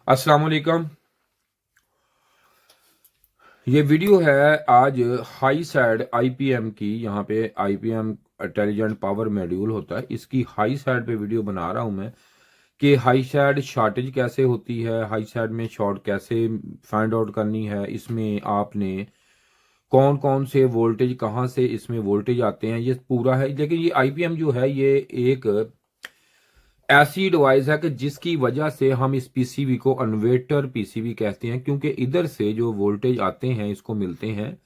अस्सलाम वालेकुम। ये वीडियो है आज हाई साइड आईपीएम की। यहाँ पे आईपीएम इंटेलिजेंट पावर मॉड्यूल होता है, इसकी हाई साइड पे वीडियो बना रहा हूँ मैं कि हाई साइड शॉर्टेज कैसे होती है, हाई साइड में शॉर्ट कैसे फाइंड आउट करनी है, इसमें आपने कौन कौन से वोल्टेज कहाँ से इसमें वोल्टेज आते हैं, ये पूरा है। लेकिन ये आईपीएम जो है ये एक ऐसी डिवाइस है कि जिसकी वजह से हम इस पीसीबी को इन्वर्टर पीसीबी कहते हैं, क्योंकि इधर से जो वोल्टेज आते हैं इसको मिलते हैं,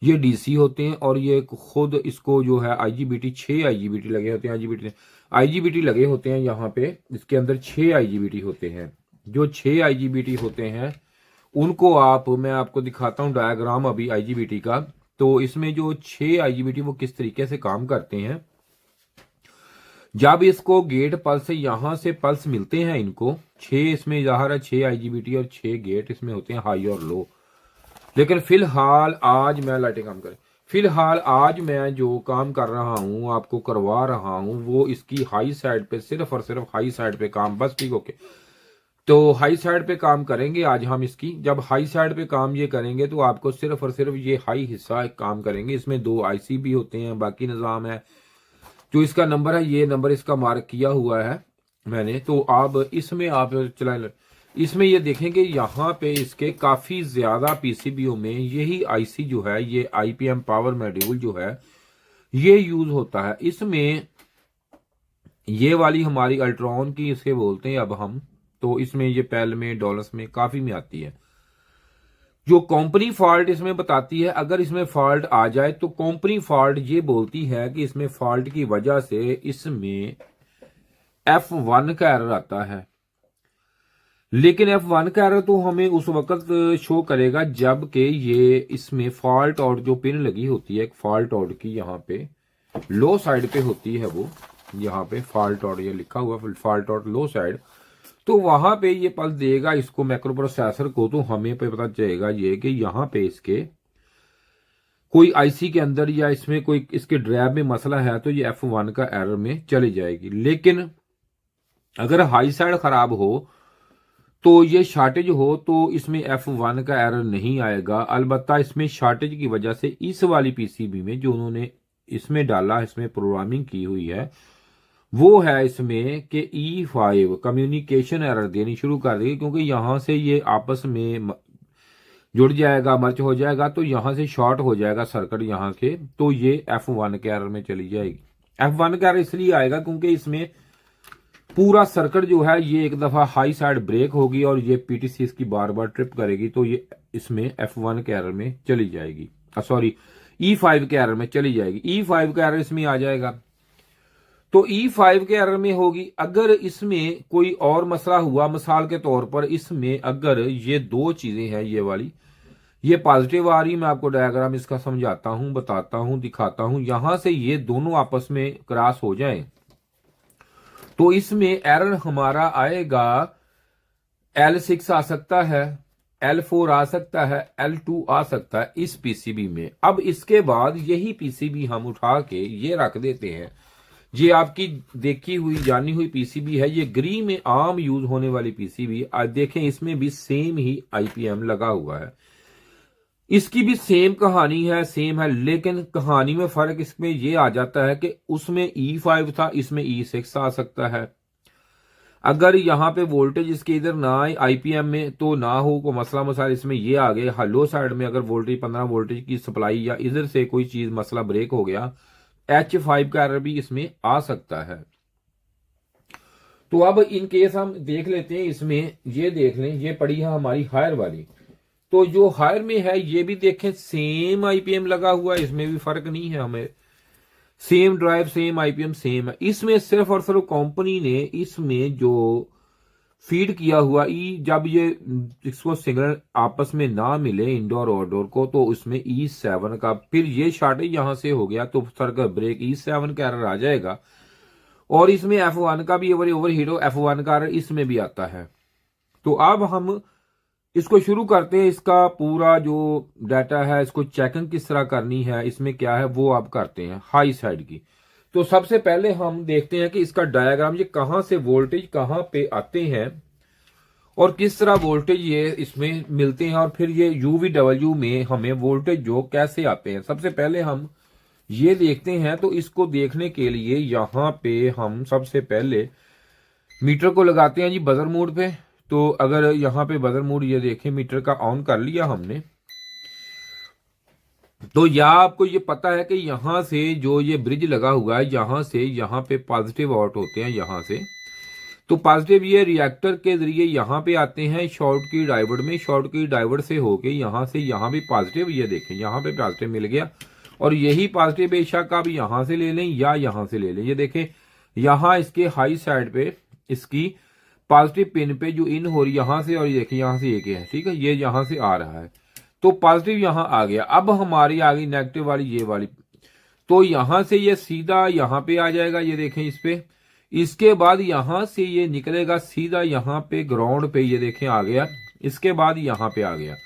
ये डीसी होते हैं। और ये खुद इसको जो है आईजीबीटी 6 आईजीबीटी लगे होते हैं, आईजीबीटी लगे होते हैं। यहाँ पे इसके अंदर 6 आईजीबीटी होते हैं। जो 6 आईजीबीटी होते हैं उनको मैं आपको दिखाता हूँ डायग्राम अभी आईजीबीटी का। तो इसमें जो 6 आईजीबीटी वो किस तरीके से काम करते हैं। जब इसको गेट पल्स से यहां से पल्स मिलते हैं, इनको 6 इसमें ज़ाहिर है 6 आईजीबीटी और 6 गेट इसमें होते हैं हाई और लो। लेकिन फिलहाल आज मैं लाइटें काम करें, फिलहाल आज मैं जो काम कर रहा हूं आपको करवा रहा हूं वो इसकी हाई साइड पे, सिर्फ और सिर्फ हाई साइड पे काम। बस ठीक, ओके। तो हाई साइड पे काम करेंगे आज हम इसकी। जब हाई साइड पे काम ये करेंगे तो आपको सिर्फ और सिर्फ ये हाई हिस्सा काम करेंगे। इसमें 2 आईसी भी होते हैं, बाकी निज़ाम है। जो इसका नंबर है, ये नंबर इसका मार्क किया हुआ है मैंने। तो आप इसमें आप चलाए, इसमें ये देखें कि यहाँ पे इसके काफी ज्यादा पीसीबीओ में यही आईसी जो है, ये आईपीएम पावर मॉड्यूल जो है ये यूज होता है। इसमें ये वाली हमारी अल्ट्रॉन की इसे बोलते हैं अब हम। तो इसमें ये पैल में, डॉलर्स में, काफी में आती है। जो कंपनी फॉल्ट इसमें बताती है, अगर इसमें फॉल्ट आ जाए तो कंपनी फॉल्ट ये बोलती है कि इसमें फॉल्ट की वजह से इसमें F1 का एरर आता है। लेकिन F1 का एरर तो हमें उस वक्त शो करेगा जबकि ये इसमें फॉल्ट आउट जो पिन लगी होती है, फॉल्ट आउट की यहाँ पे लो साइड पे होती है, वो यहाँ पे फॉल्ट आउट ये लिखा हुआ, फॉल्ट आउट लो साइड। तो वहां पे ये पल्स देगा इसको माइक्रो प्रोसेसर को। तो हमें पे पता चलेगा ये कि यहाँ पे इसके कोई आईसी के अंदर या इसमें कोई इसके ड्राइव में मसला है, तो ये F1 का एरर में चली जाएगी। लेकिन अगर हाई साइड खराब हो तो ये शॉर्टेज हो तो इसमें F1 का एरर नहीं आएगा। अलबत्ता इसमें शॉर्टेज की वजह से इस वाली पीसीबी में जो उन्होंने इसमें डाला, इसमें प्रोग्रामिंग की हुई है, वो है इसमें कि E5 कम्युनिकेशन एरर देनी शुरू कर देगी। क्योंकि यहां से ये आपस में जुड़ जाएगा, मर्ज हो जाएगा, तो यहां से शॉर्ट हो जाएगा सर्किट यहाँ के। तो ये F1 के एरर में चली जाएगी। F1 का एरर इसलिए आएगा क्योंकि इसमें पूरा सर्किट जो है ये एक दफा हाई साइड ब्रेक होगी और ये पीटीसी इसकी बार बार ट्रिप करेगी। तो ये इसमें F1 के एरर में चली जाएगी, सॉरी E5 के एरर में चली जाएगी। E5 का एरर इसमें आ जाएगा। तो E5 के एरर में होगी। अगर इसमें कोई और मसला हुआ, मिसाल के तौर पर इसमें अगर ये 2 चीजें हैं, ये वाली ये पॉजिटिव आ रही, मैं आपको डायग्राम इसका समझाता हूं, बताता हूं, दिखाता हूं। यहां से ये दोनों आपस में क्रॉस हो जाएं तो इसमें एरर हमारा आएगा L6 आ सकता है, L4 आ सकता है, L2 आ सकता है इस पीसीबी में। अब इसके बाद यही पीसीबी हम उठा के ये रख देते हैं। ये आपकी देखी हुई जानी हुई पीसीबी है, ये ग्री में आम यूज होने वाली पीसीबी। आज देखें इसमें भी सेम ही आईपीएम लगा हुआ है, इसकी भी सेम कहानी है, सेम है। लेकिन कहानी में फर्क इसमें ये आ जाता है कि उसमें E5 था, इसमें E6 आ सकता है। अगर यहाँ पे वोल्टेज इसके इधर ना आए आईपीएम में तो ना हो को मसला मसाला, इसमें ये आ गए लो साइड में अगर वोल्टेज 15 वोल्टेज की सप्लाई या इधर से कोई चीज मसला ब्रेक हो गया, H5 का एरर भी इसमें आ सकता है। तो अब इन केस हम देख लेते हैं, इसमें ये देख लें, ये पड़ी है हमारी हायर वाली। तो जो हायर में है ये भी देखें सेम आईपीएम लगा हुआ है, इसमें भी फर्क नहीं है, हमें same drive same IPM same है। इसमें सिर्फ और सिर्फ कंपनी ने इसमें जो फीड किया हुआ जब ये इसको सिग्नल आपस में ना मिले इंडोर और आउटडोर को, तो उसमें E7 का फिर ये शॉर्टेज यहां से हो गया तो सर्किट ब्रेक E7 का एरर आ जाएगा। और इसमें F1 का भी ओवरहीट हो, F1 का एरर इसमें भी आता है। तो अब हम इसको शुरू करते हैं। इसका पूरा जो डाटा है इसको चेकिंग किस तरह करनी है, इसमें क्या है वो आप करते हैं हाई साइड की। तो सबसे पहले हम देखते हैं कि इसका डायग्राम, ये कहां से वोल्टेज कहां पे आते हैं और किस तरह वोल्टेज ये इसमें मिलते हैं, और फिर ये UVW में हमें वोल्टेज जो कैसे आते हैं। सबसे पहले हम ये देखते हैं। तो इसको देखने के लिए यहाँ पे हम सबसे पहले मीटर को लगाते हैं जी बजर मोड पे। तो अगर यहाँ पे बजर मोड ये देखें मीटर का ऑन कर लिया हमने, तो यहाँ आपको ये पता है कि यहाँ से जो ये ब्रिज लगा हुआ है यहाँ से यहाँ पे पॉजिटिव आउट होते हैं यहाँ से। तो पॉजिटिव ये रिएक्टर के जरिए यहाँ पे आते हैं शॉर्ट की डायोड में, शॉर्ट की डायोड से होके यहाँ से यहाँ भी पॉजिटिव, ये देखें यहाँ पे पॉजिटिव मिल गया। और यही पॉजिटिव बेशक आप यहाँ से ले लें या यहाँ से ले लें। ये देखें यहाँ इसके हाई साइड पे इसकी पॉजिटिव पिन पे जो इन हो रही यहाँ से, और ये देखें यहाँ से एक है, ठीक है, ये यहाँ से आ रहा है। तो पॉजिटिव यहाँ आ गया। अब हमारी आ गई नेगेटिव वाली ये वाली। तो यहां से ये सीधा यहाँ पे आ जाएगा, ये देखें इस पे। इसके बाद यहां से ये निकलेगा सीधा यहाँ पे ग्राउंड पे, ये देखें आ गया। इसके बाद यहाँ पे आ गया।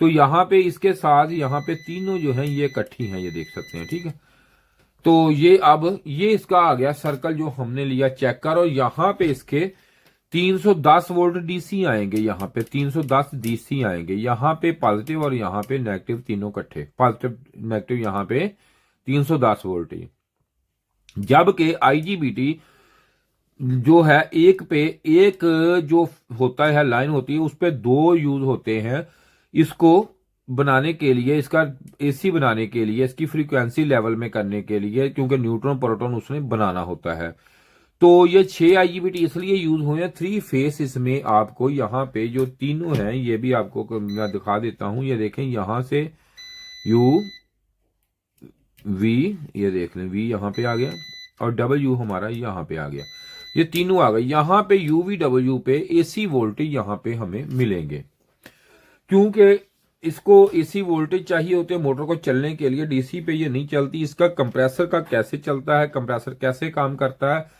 तो यहाँ पे इसके साथ यहाँ पे तीनों जो हैं ये इकट्ठी हैं, ये देख सकते हैं, ठीक है। तो ये अब ये इसका आ गया सर्कल जो हमने लिया चेक कर। और यहाँ पे इसके 310 वोल्ट डीसी आएंगे, यहाँ पे 310 डीसी आएंगे, यहाँ पे पॉजिटिव और यहाँ पे नेगेटिव तीनों इकट्ठे, पॉजिटिव नेगेटिव यहाँ पे 310 वोल्ट। जबकि IGBT जो है एक पे एक जो होता है लाइन होती है उस पे दो यूज होते हैं इसको बनाने के लिए, इसका AC बनाने के लिए, इसकी फ्रीक्वेंसी लेवल में करने के लिए, क्योंकि न्यूट्रॉन प्रोटॉन उसने बनाना होता है। तो ये 6 IGBT इसलिए यूज हुए हैं। 3 फेस इसमें आपको यहाँ पे जो तीनों हैं ये भी आपको मैं दिखा देता हूं। ये देखें यहाँ से UV, ये देख लें V यहाँ पे आ गया और W हमारा यहाँ पे आ गया, ये तीनों आ गए। यहाँ पे UVW पे AC वोल्टेज यहाँ पे हमें मिलेंगे, क्योंकि इसको AC वोल्टेज चाहिए होते हैं मोटर को चलने के लिए। DC पे ये नहीं चलती। इसका कंप्रेसर का कैसे चलता है, कंप्रेसर कैसे काम करता है,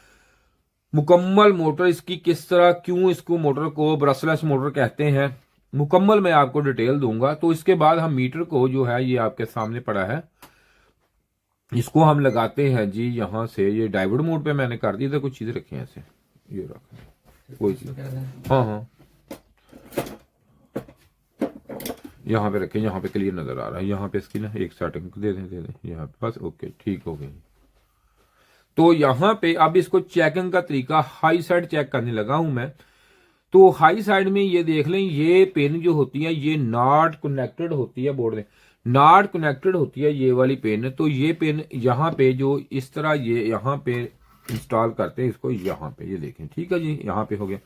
मुकम्मल मोटर इसकी किस तरह, क्यों इसको मोटर को ब्रशलेस मोटर कहते हैं, मुकम्मल मैं आपको डिटेल दूंगा। तो इसके बाद हम मीटर को जो है ये आपके सामने पड़ा है, इसको हम लगाते हैं जी यहाँ से। ये डायोड मोड पे मैंने कर दिया था, कुछ चीजें रखी हैं ऐसे, ये रख कोई चीज, हाँ हाँ यहाँ पे रखें, यहाँ पे क्लियर नजर आ रहा है। यहाँ पे इसकी ना एक सेटिंग दे दें यहाँ पे, बस ओके ठीक हो गई। तो यहाँ पे अब इसको चेकिंग का तरीका हाई साइड चेक करने लगा हूं मैं। तो हाई साइड में ये देख लें, ये पिन जो होती है ये नॉट कनेक्टेड होती है, बोर्ड में नॉट कनेक्टेड होती है ये वाली पिन। तो ये पिन यहाँ पे जो इस तरह ये यहाँ पे इंस्टॉल करते हैं इसको, यहाँ पे ये देखें, ठीक है जी, यहाँ पे हो गया।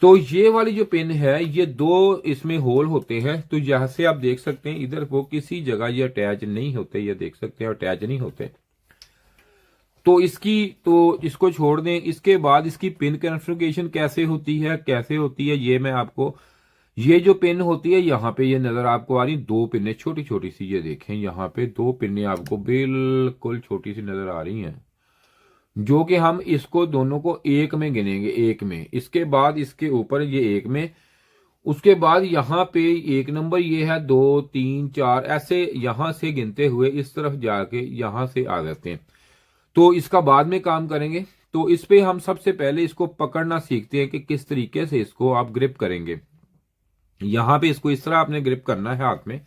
तो ये वाली जो पिन है ये दो इसमें होल होते हैं। तो यहां से आप देख सकते हैं इधर को किसी जगह ये अटैच नहीं होते, ये देख सकते हैं अटैच नहीं होते। तो इसको छोड़ दें। इसके बाद इसकी पिन कॉन्फ़िगरेशन कैसे होती है ये मैं आपको, ये जो पिन होती है यहाँ पे ये नजर आपको आ रही, दो पिनें छोटी छोटी सी, ये देखें यहाँ पे दो पिनें आपको बिल्कुल छोटी सी नजर आ रही हैं, जो कि हम इसको दोनों को एक में गिनेंगे, एक में। इसके बाद इसके ऊपर ये एक में, उसके बाद यहाँ पे एक नंबर ये है, 2 3 4 ऐसे यहां से गिनते हुए इस तरफ जाके यहां से आ जाते हैं। तो इसका बाद में काम करेंगे। तो इस पे हम सबसे पहले इसको पकड़ना सीखते हैं कि किस तरीके से इसको आप ग्रिप करेंगे। यहां पे इसको इस तरह आपने ग्रिप करना है हाथ में।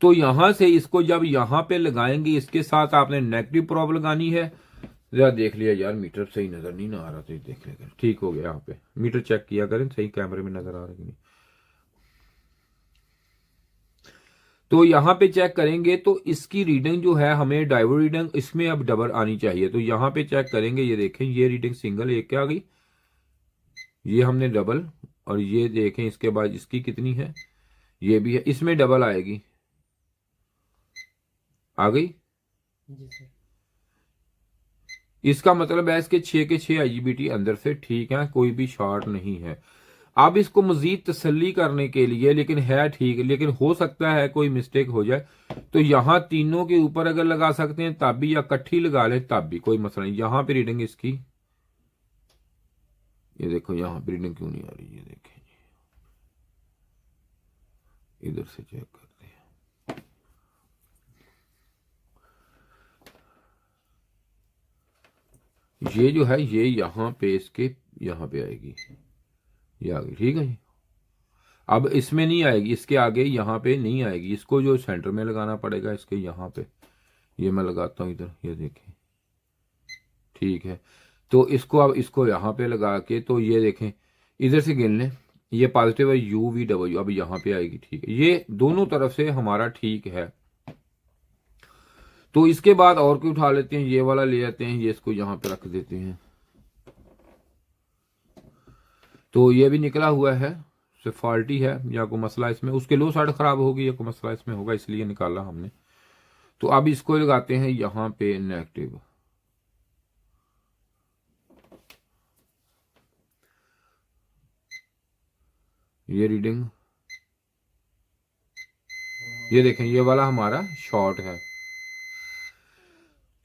तो यहां से इसको जब यहां पे लगाएंगे, इसके साथ आपने नेगेटिव प्रोब लगानी है। जरा देख लिया यार, मीटर सही नजर नहीं ना आ रहा, तो देख लेगा, ठीक हो गया। यहाँ पे मीटर चेक किया करें सही कैमरे में नजर आ रहा है कि नहीं। तो यहां पे चेक करेंगे तो इसकी रीडिंग जो है हमें डायोड रीडिंग इसमें अब डबल आनी चाहिए। तो यहां पे चेक करेंगे, ये देखें ये रीडिंग सिंगल एक क्या आ गई, ये हमने डबल, और ये देखें इसके बाद इसकी कितनी है, ये भी है, इसमें डबल आएगी, आ गई। इसका मतलब है इसके 6 के 6 IGBT अंदर से ठीक है, कोई भी शॉर्ट नहीं है। अब इसको मजीद तसल्ली करने के लिए, लेकिन है ठीक, लेकिन हो सकता है कोई मिस्टेक हो जाए, तो यहां तीनों के ऊपर अगर लगा सकते हैं तब भी, या इकट्ठी लगा ले तब भी कोई मसला नहीं। यहां पे रीडिंग इसकी, ये देखो यहां पे रीडिंग क्यों नहीं आ रही, ये देखें इधर से चेक करते हैं। ये जो है ये यहां पे इसके यहां पे आएगी, ये आ गई, ठीक है जी। अब इसमें नहीं आएगी, इसके आगे यहाँ पे नहीं आएगी, इसको जो सेंटर में लगाना पड़ेगा इसके यहाँ पे। ये मैं लगाता हूँ इधर, ये देखें, ठीक है। तो इसको अब इसको यहाँ पे लगा के, तो ये देखें इधर से गिन लें, ये पॉजिटिव है UVW, अब यहाँ पे आएगी, ठीक है। ये दोनों तरफ से हमारा ठीक है। तो इसके बाद और कोई उठा लेते हैं, ये वाला ले आते हैं, ये इसको यहाँ पे रख देते हैं। तो ये भी निकला हुआ है, सिर्फ फॉल्टी है या कोई मसला इसमें, उसके लो साइड खराब होगी या कोई मसला इसमें होगा, इसलिए निकाला हमने। तो अब इसको लगाते हैं यहाँ पे नेगेटिव। ये रीडिंग, ये देखें, ये वाला हमारा शॉर्ट है।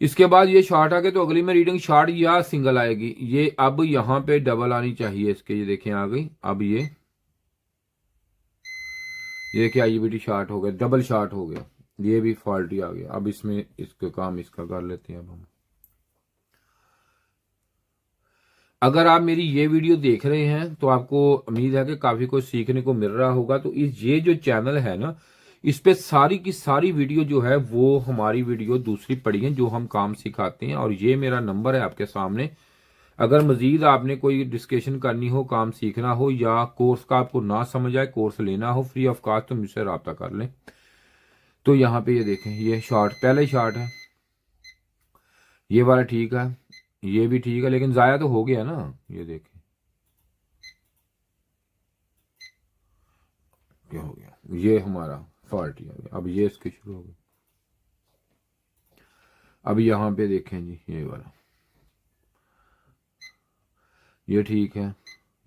इसके बाद ये शॉर्ट आके तो अगली में रीडिंग शॉर्ट या सिंगल आएगी। ये अब यहाँ पे डबल आनी चाहिए इसके, ये देखें आ गई। अब ये देखिए IUVT शॉर्ट हो गया, डबल शॉर्ट हो गया, ये भी फॉल्टी आ गया। अब इसमें इसका काम इसका कर लेते हैं। अब हम, अगर आप मेरी ये वीडियो देख रहे हैं तो आपको उम्मीद है कि काफी कुछ सीखने को मिल रहा होगा। तो ये जो चैनल है ना, इस पे सारी की सारी वीडियो जो है वो हमारी वीडियो दूसरी पड़ी है जो हम काम सिखाते हैं। और ये मेरा नंबर है आपके सामने, अगर मजीद आपने कोई डिस्कशन करनी हो, काम सीखना हो, या कोर्स का आपको ना समझ आए, कोर्स लेना हो फ्री ऑफ कॉस्ट, तो मुझसे रब्ता कर लें। तो यहाँ पे ये देखें, ये शॉर्ट पहले शॉर्ट है, ये वाला ठीक है, ये भी ठीक है, लेकिन जाया तो हो गया ना। ये देखें क्या हो गया, ये हमारा फॉल्टी आ गया। अब ये इसके शुरू हो गए। अब यहाँ पे देखें जी, ये वाला ये ठीक है,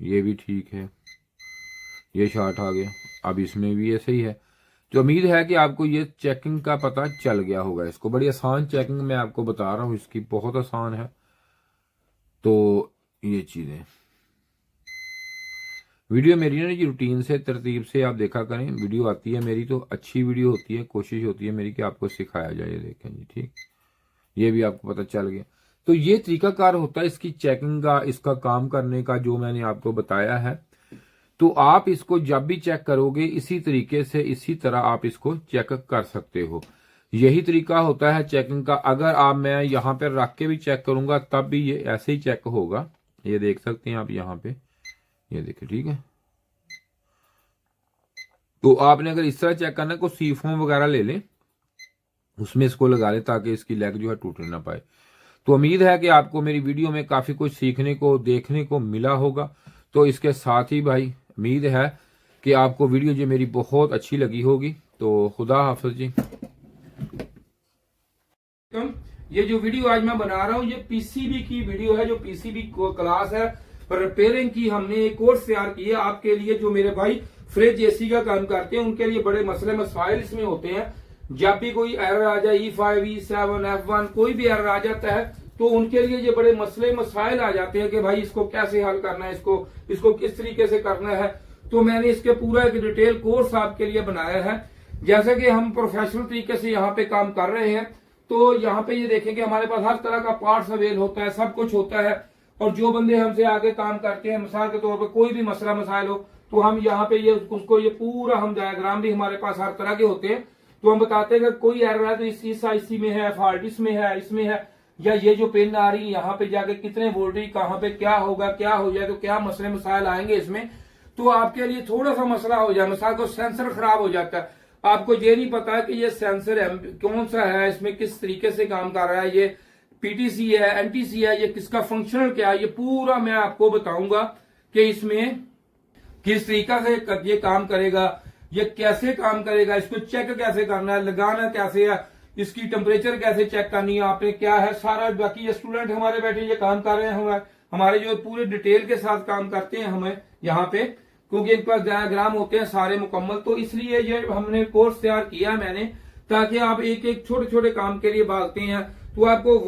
ये भी ठीक है, ये शॉर्ट आ गया। अब इसमें भी ऐसे ही है। तो उम्मीद है कि आपको ये चेकिंग का पता चल गया होगा। इसको बड़ी आसान चेकिंग मैं आपको बता रहा हूँ, इसकी बहुत आसान है। तो ये चीजें, वीडियो मेरी ना जी रूटीन से तरतीब से आप देखा करें, वीडियो आती है मेरी तो अच्छी वीडियो होती है, कोशिश होती है मेरी कि आपको सिखाया जाए। ये देखें जी, ठीक, ये भी आपको पता चल गया। तो ये तरीकाकार होता है इसकी चेकिंग का, इसका काम करने का, जो मैंने आपको बताया है। तो आप इसको जब भी चेक करोगे इसी तरीके से, इसी तरह आप इसको चेक कर सकते हो। यही तरीका होता है चेकिंग का। अगर आप मैं यहाँ पे रख के भी चेक करूंगा तब भी ये ऐसे ही चेक होगा। ये देख सकते हैं आप यहाँ पे, ये देखिए, ठीक है। तो आपने अगर इस तरह चेक करना है, कोई सीफोम वगैरह ले लें, उसमें इसको लगा लें ताकि इसकी लेग जो है टूटने ना पाए। तो उम्मीद है कि आपको मेरी वीडियो में काफी कुछ सीखने को, देखने को मिला होगा। तो इसके साथ ही भाई उम्मीद है कि आपको वीडियो जो मेरी बहुत अच्छी लगी होगी। तो खुदा हाफिज जी। ये जो वीडियो आज मैं बना रहा हूँ, ये पीसीबी की वीडियो है, जो पीसीबी क्लास है, रिपेयरिंग की हमने एक कोर्स तैयार किया आपके लिए। जो मेरे भाई फ्रिज एसी का काम करते हैं, उनके लिए बड़े मसले मसाइल इसमें होते हैं। जब भी कोई एरर आ जाए, E5, E7, F1 कोई भी एरर आ जाता है, तो उनके लिए ये बड़े मसले मसाइल आ जाते हैं कि भाई इसको कैसे हल करना है, इसको किस तरीके से करना है। तो मैंने इसके पूरा एक डिटेल कोर्स आपके लिए बनाया है। जैसे कि हम प्रोफेशनल तरीके से यहाँ पे काम कर रहे हैं, तो यहाँ पे ये देखेंगे हमारे पास हर तरह का पार्ट्स अवेल होता है, सब कुछ होता है। और जो बंदे हमसे आगे काम करते हैं, मिसाल के तौर पर कोई भी मसला मसाइल हो, तो हम यहाँ पे ये उसको ये पूरा हम डायग्राम भी हमारे पास हर तरह के होते हैं। तो हम बताते हैं कि कोई एरर है तो इस आईसी में है, फॉल्ट इसमें है, इसमें है, या ये जो पिन आ रही है यहाँ पे जाके कितने वोल्टेज, कहाँ पे क्या होगा, क्या हो जाए, तो क्या मसले मसाइल आएंगे इसमें। तो आपके लिए थोड़ा सा मसला हो जाए, मिसाल को सेंसर खराब हो जाता है, आपको ये नहीं पता है कि ये सेंसर कौन सा है, इसमें किस तरीके से काम कर रहा है, ये पीटीसी है, एनटीसी है, ये किसका फंक्शनल क्या है, ये पूरा मैं आपको बताऊंगा कि इसमें किस तरीका से ये काम करेगा, ये कैसे काम करेगा, इसको चेक कैसे करना है, लगाना कैसे है, इसकी टेम्परेचर कैसे चेक करनी है, आपने क्या है सारा। बाकी ये स्टूडेंट हमारे बैठे ये काम कर रहे हैं, हमारे जो पूरे डिटेल के साथ काम करते हैं हमें यहाँ पे, क्योंकि इनके पास डायग्राम होते हैं सारे मुकम्मल। तो इसलिए ये हमने कोर्स तैयार किया मैंने, ताकि आप एक एक छोटे छोटे काम के लिए भागते हैं तो आपको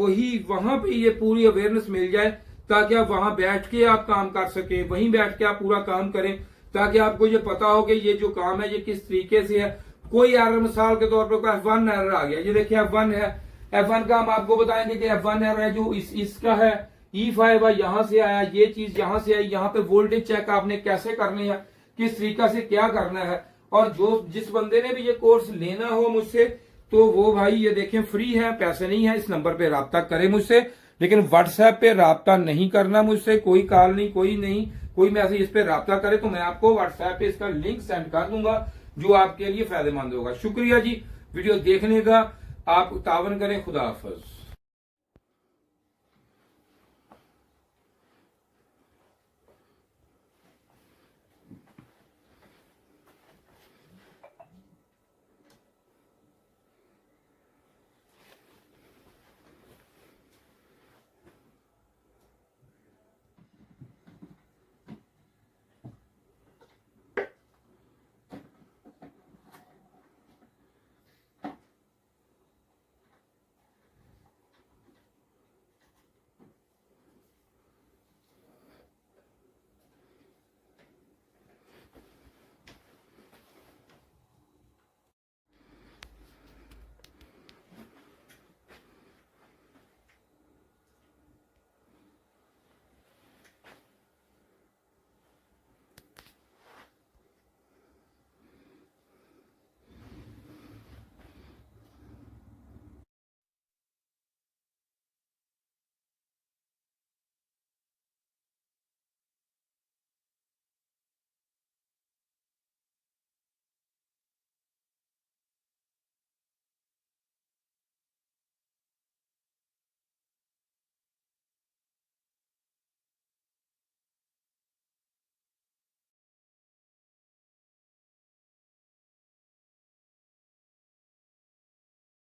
वहां पे ये पूरी अवेयरनेस मिल जाए, ताकि आप वहां बैठ के आप काम कर सके, वहीं बैठ के आप पूरा काम करें, ताकि आपको ये पता हो कि ये जो काम है ये किस तरीके से है। कोई एरर मिसाल के तौर पर F1 एरर आ गया, ये देखिए F1 है, F1 का हम आपको बताएंगे कि F1 एरर है जो इसका है, E5 है, यहाँ से आया, ये चीज यहाँ से आई, यहाँ पे वोल्टेज चेक आपने कैसे करनी है, किस तरीका से क्या करना है। और जो जिस बंदे ने भी ये कोर्स लेना हो मुझसे तो वो भाई ये देखें फ्री है, पैसे नहीं है। इस नंबर पे राब्ता करें मुझसे, लेकिन व्हाट्सएप पे राब्ता नहीं करना मुझसे, कोई कॉल नहीं, कोई मैसेज इस पे राब्ता करे तो मैं आपको व्हाट्सएप पे इसका लिंक सेंड कर दूंगा जो आपके लिए फायदेमंद होगा। शुक्रिया जी वीडियो देखने का, आप तावन करें। खुदा हाफिज।